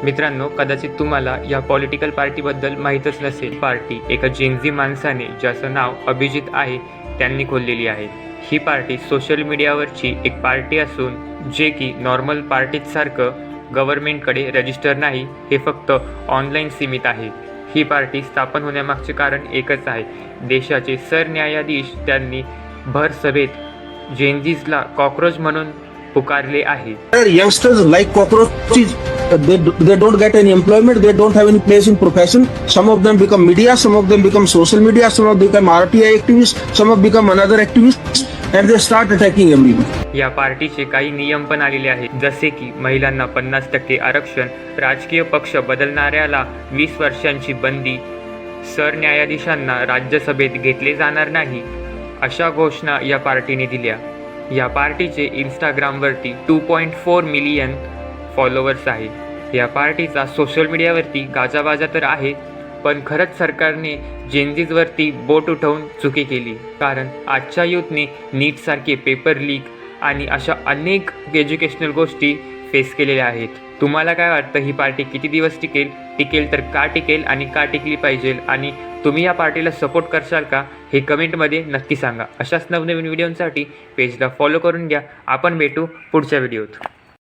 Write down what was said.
मित्रांनो, कदाचित तुम्हाला या पॉलिटिकल पार्टीबद्दल माहीतच नसेल. पार्टी एका जेनझी माणसाने, ज्याचं नाव अभिजित आहे, त्यांनी खोललेली आहे. ही पार्टी सोशल मीडियावरची एक पार्टी असून जे की नॉर्मल पार्टीसारखं गव्हर्नमेंटकडे रजिस्टर नाही, हे फक्त ऑनलाईन सीमित आहे. ही पार्टी स्थापन होण्यामागचे कारण एकच आहे. देशाचे सरन्यायाधीश त्यांनी भर सभेत जेनझीजला कॉकरोच म्हणून पुकारले आहे. Youngsters like cockroaches. They don't get any employment. They don't have any place in profession. Some of them become media. Some of them become social media. Some of them become RTI activists. Some have become another activists, and they start attacking everyone. या पार्टीचे काही नियम पण आलेले आहेत, जसे की महिलांना 50% आरक्षण, राजकीय पक्ष बदलणाऱ्याला 20 वर्षांची बंदी, सरन्यायाधीशांना राज्यसभेत घेतले जाणार नाही, अशा घोषणा या पार्टीने दिल्या. या पार्टीचे इंस्टाग्रामवरती 2.4 मिलियन फॉलोअर्स आहेत. या पार्टीचा सोशल मीडियावरती गाजावाजा तर आहे, पण खरंच सरकारने जेनझीजवरती बोट उठवून चुकी केली. कारण आजच्या यूथने नीटसारखे पेपर लीक आणि अशा अनेक एज्युकेशनल गोष्टी फेस केलेल्या आहेत. तुम्हाला काय वाटतं, ही पार्टी किती दिवस टिकेल तर का टिकेल आणि का टिकली पाहिजे, आणि तुम्ही या पार्टीला सपोर्ट करशाल का, हे कमेंटमध्ये नक्की सांगा. अशाच नवनवीन व्हिडिओंसाठी पेजला फॉलो करून घ्या. आपण भेटू पुढच्या व्हिडिओत.